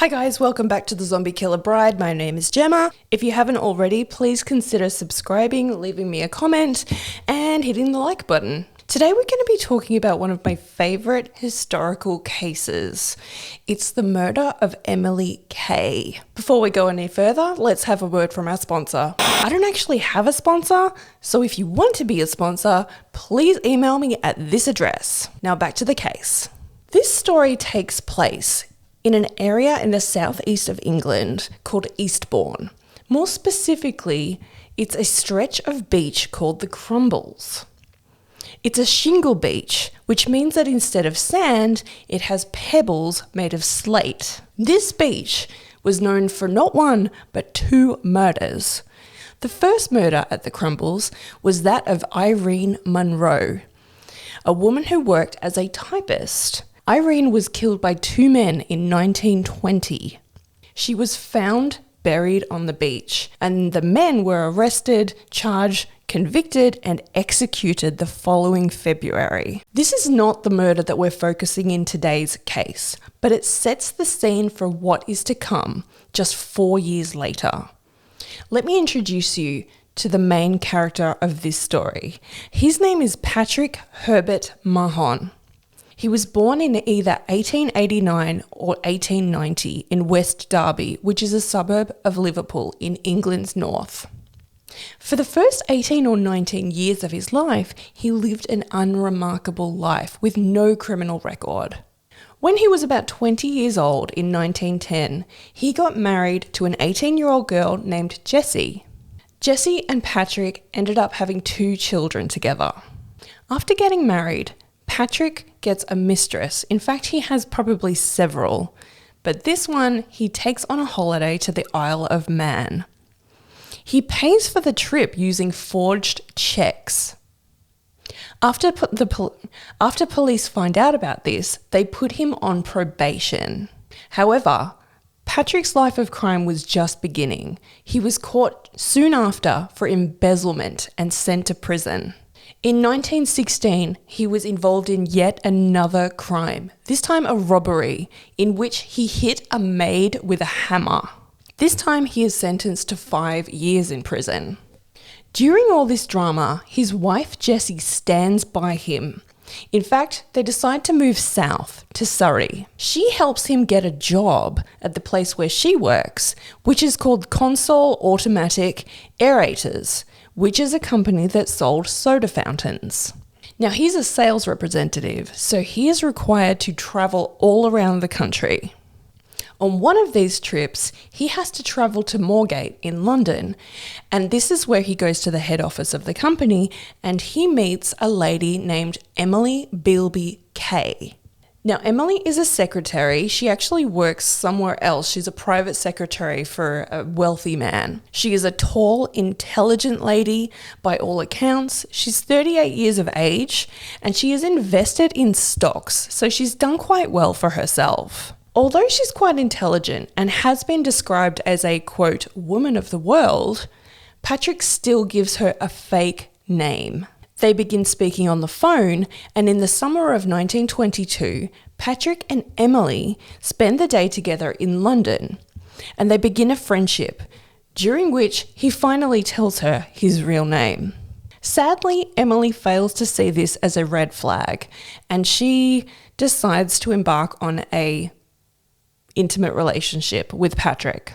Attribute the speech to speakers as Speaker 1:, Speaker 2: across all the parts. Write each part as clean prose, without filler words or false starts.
Speaker 1: Hi guys, welcome back to the Zombie Killer Bride. My name is Gemma. If you haven't already, please consider subscribing, leaving me a comment, and hitting the like button. Today we're going to be talking about one of my favourite historical cases. It's the murder of Emily Kaye. Before we go any further, let's have a word from our sponsor. I don't actually have a sponsor, so if you want to be a sponsor, please email me at this address. Now back to the case. This story takes place in an area in the southeast of England called Eastbourne. More specifically, it's a stretch of beach called the Crumbles. It's a shingle beach, which means that instead of sand, it has pebbles made of slate. This beach was known for not one, but two murders. The first murder at the Crumbles was that of Irene Munro, a woman who worked as a typist. Irene was killed by two men in 1920. She was found buried on the beach, and the men were arrested, charged, convicted, and executed the following February. This is not the murder that we're focusing in today's case, but it sets the scene for what is to come just 4 years later. Let me introduce you to the main character of this story. His name is Patrick Mahon. He was born in either 1889 or 1890 in West Derby, which is a suburb of Liverpool in England's north. For the first 18 or 19 years of his life, he lived an unremarkable life with no criminal record. When he was about 20 years old in 1910, he got married to an 18-year-old girl named Jessie. Jessie and Patrick ended up having 2 children together. After getting married, Patrick gets a mistress. In fact, he has probably several, but this one he takes on a holiday to the Isle of Man. He pays for the trip using forged checks. After police find out about this, they put him on probation. However, Patrick's life of crime was just beginning. He was caught soon after for embezzlement and sent to prison. In 1916, he was involved in yet another crime, this time a robbery, in which he hit a maid with a hammer. This time he is sentenced to 5 years in prison. During all this drama, his wife Jessie stands by him. In fact, they decide to move south to Surrey. She helps him get a job at the place where she works, which is called Consol Automatic Aerators, which is a company that sold soda fountains. Now, he's a sales representative, so he is required to travel all around the country. On one of these trips, he has to travel to Moorgate in London, and this is where he goes to the head office of the company, and he meets a lady named Emily Kaye. Now, Emily is a secretary. She actually works somewhere else. She's a private secretary for a wealthy man. She is a tall, intelligent lady by all accounts. She's 38 years of age, and she is invested in stocks, so she's done quite well for herself. Although she's quite intelligent and has been described as a, quote, woman of the world, Patrick still gives her a fake name. They begin speaking on the phone, and in the summer of 1922, Patrick and Emily spend the day together in London, and they begin a friendship, during which he finally tells her his real name. Sadly, Emily fails to see this as a red flag, and she decides to embark on a intimate relationship with Patrick.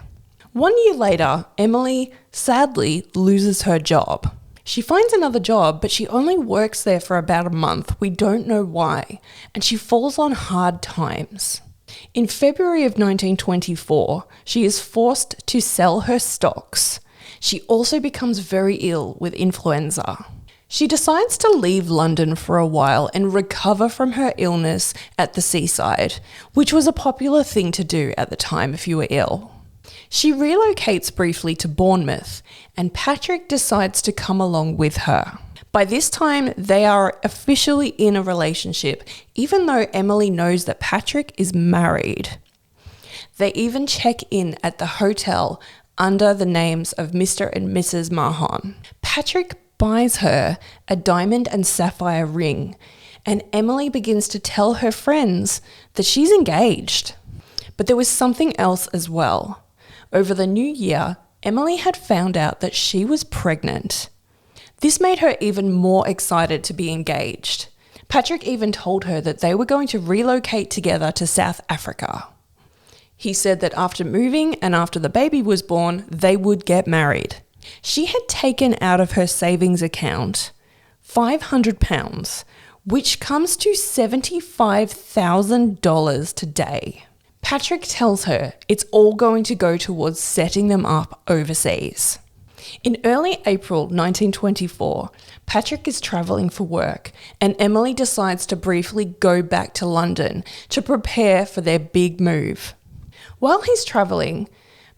Speaker 1: 1 year later, Emily sadly loses her job. She finds another job, but she only works there for about a month. We don't know why, and she falls on hard times. In February of 1924, she is forced to sell her stocks. She also becomes very ill with influenza. She decides to leave London for a while and recover from her illness at the seaside, which was a popular thing to do at the time if you were ill. She relocates briefly to Bournemouth, and Patrick decides to come along with her. By this time, they are officially in a relationship, even though Emily knows that Patrick is married. They even check in at the hotel under the names of Mr. and Mrs. Mahon. Patrick buys her a diamond and sapphire ring, and Emily begins to tell her friends that she's engaged. But there was something else as well. Over the new year, Emily had found out that she was pregnant. This made her even more excited to be engaged. Patrick even told her that they were going to relocate together to South Africa. He said that after moving and after the baby was born, they would get married. She had taken out of her savings account £500, which comes to $75,000 today. Patrick tells her it's all going to go towards setting them up overseas. In early April 1924, Patrick is travelling for work and Emily decides to briefly go back to London to prepare for their big move. While he's travelling,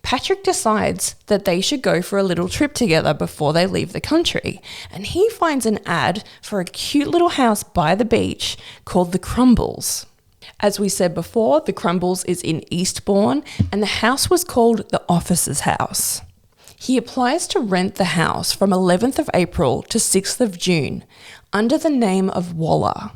Speaker 1: Patrick decides that they should go for a little trip together before they leave the country, and he finds an ad for a cute little house by the beach called the Crumbles. As we said before, the Crumbles is in Eastbourne, and the house was called the Officer's House. He applies to rent the house from 11th of April to 6th of June under the name of Waller.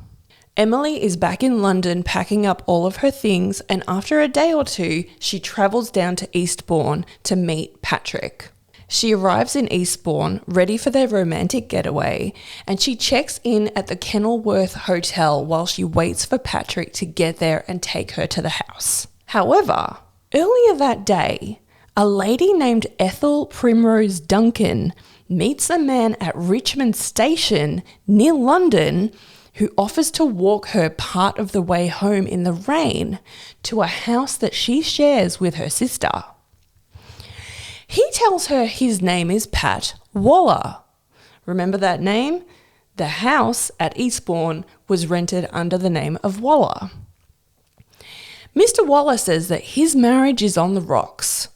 Speaker 1: Emily is back in London packing up all of her things, and after a day or two, she travels down to Eastbourne to meet Patrick. She arrives in Eastbourne, ready for their romantic getaway, and she checks in at the Kenilworth Hotel while she waits for Patrick to get there and take her to the house. However, earlier that day, a lady named Ethel Primrose Duncan meets a man at Richmond Station near London who offers to walk her part of the way home in the rain to a house that she shares with her sister. He tells her his name is Pat Waller. Remember that name? The house at Eastbourne was rented under the name of Waller. Mr. Waller says that his marriage is on the rocks.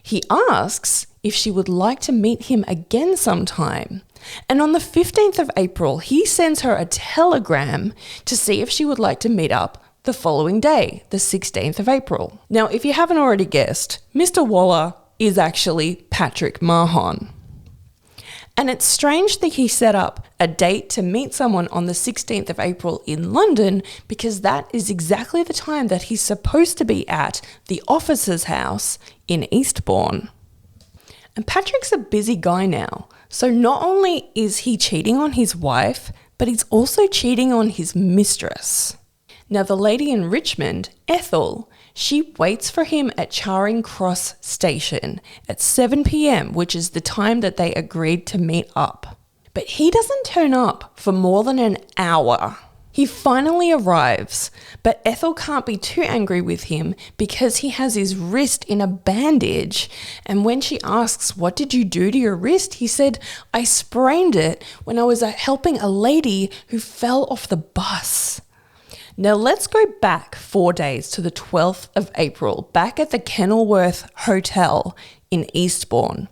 Speaker 1: He asks if she would like to meet him again sometime. And on the 15th of April, he sends her a telegram to see if she would like to meet up the following day, the 16th of April. Now, if you haven't already guessed, Mr. Waller is actually Patrick Mahon. And it's strange that he set up a date to meet someone on the 16th of April in London, because that is exactly the time that he's supposed to be at the Officer's House in Eastbourne. And Patrick's a busy guy now, so not only is he cheating on his wife, but he's also cheating on his mistress. Now, the lady in Richmond, Ethel, she waits for him at Charing Cross Station at 7 p.m, which is the time that they agreed to meet up. But he doesn't turn up for more than an hour. He finally arrives, but Ethel can't be too angry with him because he has his wrist in a bandage. And when she asks, "What did you do to your wrist?" he said, "I sprained it when I was helping a lady who fell off the bus." Now let's go back 4 days to the 12th of April, back at the Kenilworth Hotel in Eastbourne.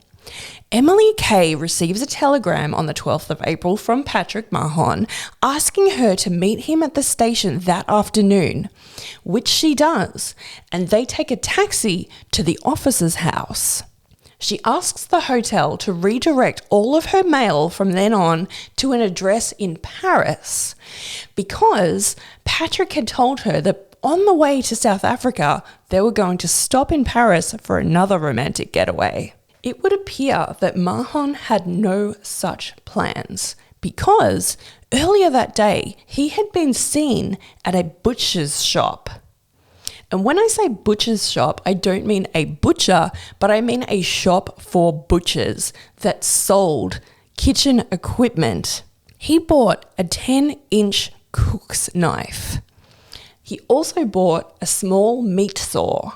Speaker 1: Emily Kaye receives a telegram on the 12th of April from Patrick Mahon asking her to meet him at the station that afternoon, which she does, and they take a taxi to the Officer's House. She asks the hotel to redirect all of her mail from then on to an address in Paris, because Patrick had told her that on the way to South Africa, they were going to stop in Paris for another romantic getaway. It would appear that Mahon had no such plans, because earlier that day, he had been seen at a butcher's shop. And when I say butcher's shop, I don't mean a butcher, but I mean a shop for butchers that sold kitchen equipment. He bought a 10-inch cook's knife. He also bought a small meat saw.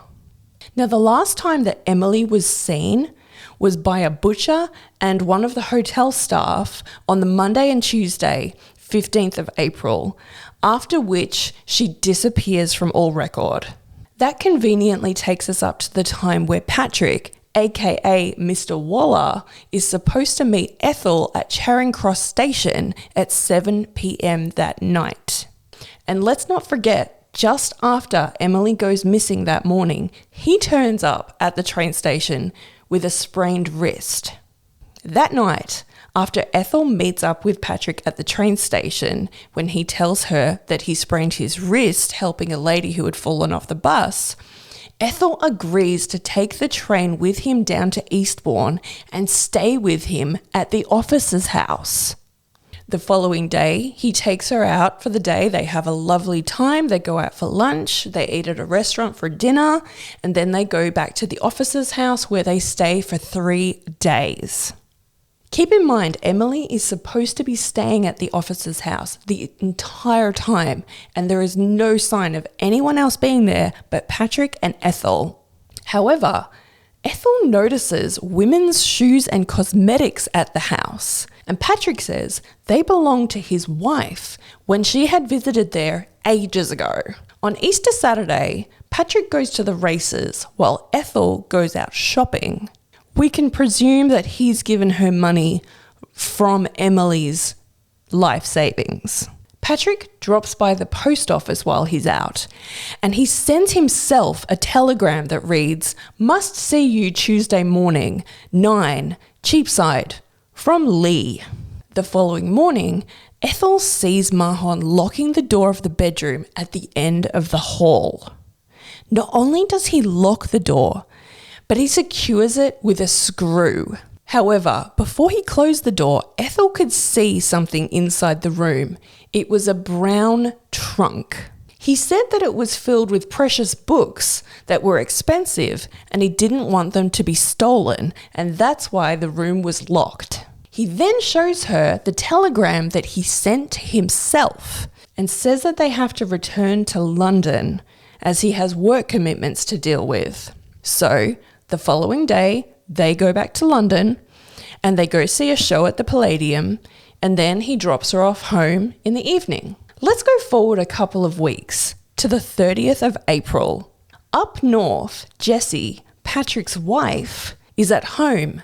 Speaker 1: Now, the last time that Emily was seen was by a butcher and one of the hotel staff on the Monday and Tuesday, 15th of April, after which she disappears from all record. That conveniently takes us up to the time where Patrick, aka Mr. Waller, is supposed to meet Ethel at Charing Cross Station at 7 p.m. that night. And let's not forget, just after Emily goes missing that morning, he turns up at the train station with a sprained wrist. That night, after Ethel meets up with Patrick at the train station, when he tells her that he sprained his wrist helping a lady who had fallen off the bus, Ethel agrees to take the train with him down to Eastbourne and stay with him at the officer's house. The following day, he takes her out for the day. They have a lovely time. They go out for lunch. They eat at a restaurant for dinner. And then they go back to the officer's house where they stay for 3 days. Keep in mind, Emily is supposed to be staying at the officer's house the entire time. And there is no sign of anyone else being there but Patrick and Ethel. However, Ethel notices women's shoes and cosmetics at the house. And Patrick says they belonged to his wife when she had visited there ages ago. On Easter Saturday, Patrick goes to the races while Ethel goes out shopping. We can presume that he's given her money from Emily's life savings. Patrick drops by the post office while he's out, and he sends himself a telegram that reads, "Must see you Tuesday morning, 9, Cheapside. From Lee." The following morning, Ethel sees Mahon locking the door of the bedroom at the end of the hall. Not only does he lock the door, but he secures it with a screw. However, before he closed the door, Ethel could see something inside the room. It was a brown trunk. He said that it was filled with precious books that were expensive and he didn't want them to be stolen, and that's why the room was locked. He then shows her the telegram that he sent to himself and says that they have to return to London as he has work commitments to deal with. So the following day, they go back to London and they go see a show at the Palladium, and then he drops her off home in the evening. Let's go forward a couple of weeks to the 30th of April. Up north, Jessie, Patrick's wife, is at home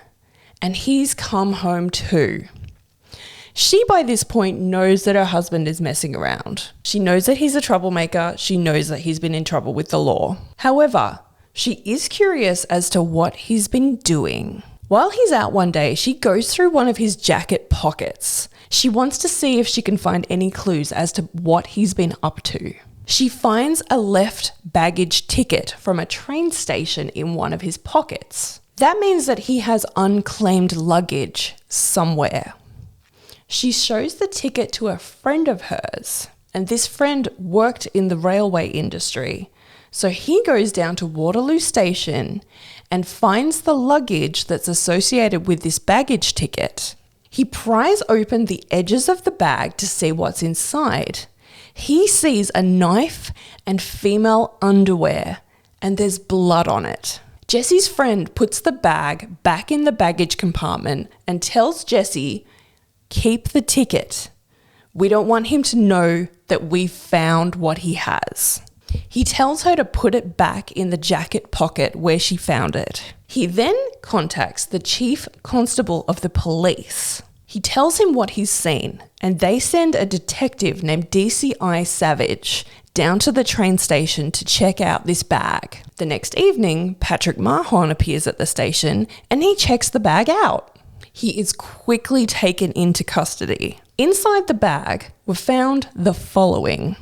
Speaker 1: and he's come home too. She by this point knows that her husband is messing around. She knows that he's a troublemaker. She knows that he's been in trouble with the law. However, she is curious as to what he's been doing. While he's out one day, she goes through one of his jacket pockets. She wants to see if she can find any clues as to what he's been up to. She finds a left baggage ticket from a train station in one of his pockets. That means that he has unclaimed luggage somewhere. She shows the ticket to a friend of hers, and this friend worked in the railway industry. So he goes down to Waterloo Station and finds the luggage that's associated with this baggage ticket. He pries open the edges of the bag to see what's inside. He sees a knife and female underwear, and there's blood on it. Jessie's friend puts the bag back in the baggage compartment and tells Jessie, "Keep the ticket. We don't want him to know that we found what he has." He tells her to put it back in the jacket pocket where she found it. He then contacts the chief constable of the police. He tells him what he's seen, and they send a detective named DCI Savage down to the train station to check out this bag. The next evening, Patrick Mahon appears at the station and he checks the bag out. He is quickly taken into custody. Inside the bag were found the following: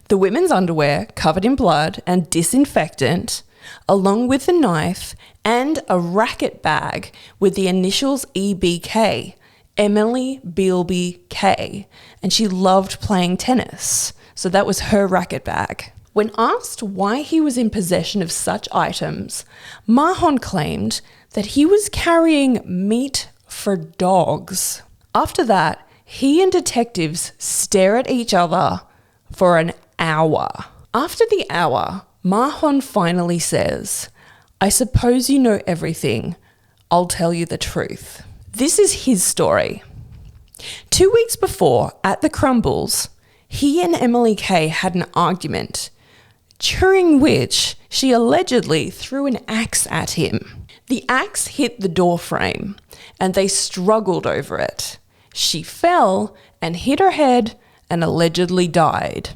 Speaker 1: the women's underwear covered in blood and disinfectant, along with the knife, and a racket bag with the initials EBK, Emily Bealby Kaye, and she loved playing tennis. So that was her racket bag. When asked why he was in possession of such items, Mahon claimed that he was carrying meat for dogs. After that, he and detectives stare at each other for an hour. After the hour, Mahon finally says, "I suppose you know everything. I'll tell you the truth." This is his story. 2 weeks before, at the Crumbles, he and Emily Kaye had an argument, during which she allegedly threw an axe at him. The axe hit the door frame, and they struggled over it. She fell and hit her head and allegedly died.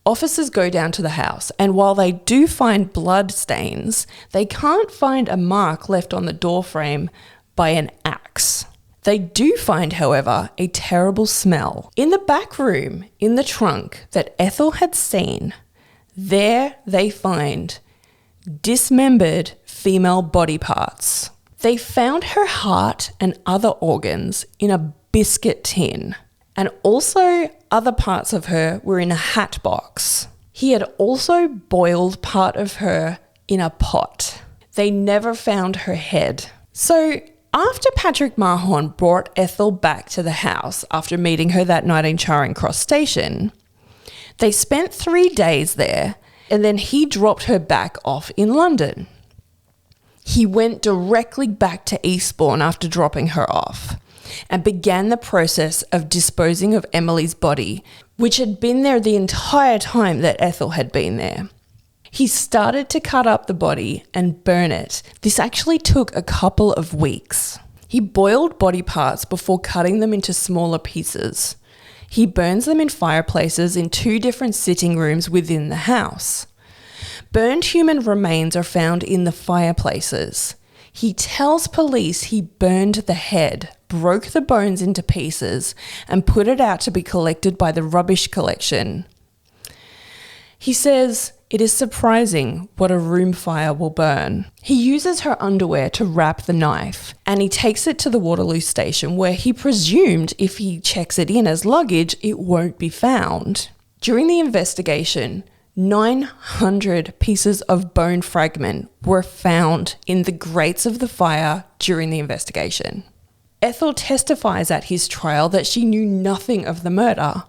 Speaker 1: Officers go down to the house, and while they do find blood stains, they can't find a mark left on the doorframe by an axe. They do find, however, a terrible smell. In the back room, in the trunk that Ethel had seen, there they find dismembered female body parts. They found her heart and other organs in a biscuit tin, and also other parts of her were in a hat box. He had also boiled part of her in a pot. They never found her head. So after Patrick Mahon brought Ethel back to the house after meeting her that night in Charing Cross Station, they spent 3 days there, and then he dropped her back off in London. He went directly back to Eastbourne after dropping her off and began the process of disposing of Emily's body, which had been there the entire time that Ethel had been there. He started to cut up the body and burn it. This actually took a couple of weeks. He boiled body parts before cutting them into smaller pieces. He burns them in fireplaces in 2 different sitting rooms within the house. Burned human remains are found in the fireplaces. He tells police he burned the head, broke the bones into pieces, and put it out to be collected by the rubbish collection. He says, "It is surprising what a room fire will burn." He uses her underwear to wrap the knife, and he takes it to the Waterloo station where he presumed if he checks it in as luggage, it won't be found. During the investigation, 900 pieces of bone fragment were found in the grates of the fire during the investigation. Ethel testifies at his trial that she knew nothing of the murder.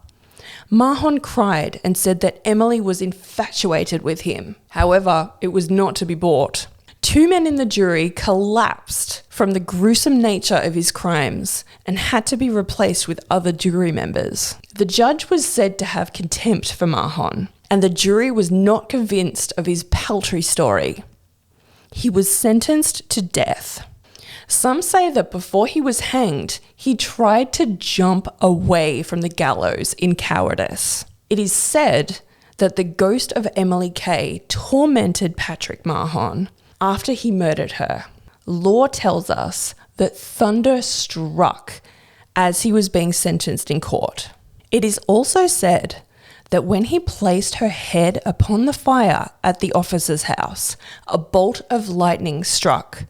Speaker 1: Mahon cried and said that Emily was infatuated with him. However, it was not to be bought. 2 men in the jury collapsed from the gruesome nature of his crimes and had to be replaced with other jury members. The judge was said to have contempt for Mahon, and the jury was not convinced of his paltry story. He was sentenced to death. Some say that before he was hanged, he tried to jump away from the gallows in cowardice. It is said that the ghost of Emily Kaye tormented Patrick Mahon after he murdered her. Law tells us that thunder struck as he was being sentenced in court. It is also said that when he placed her head upon the fire at the officer's house, a bolt of lightning struck,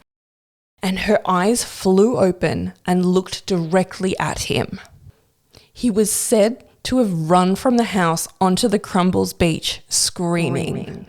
Speaker 1: and her eyes flew open and looked directly at him. He was said to have run from the house onto the Crumbles beach screaming.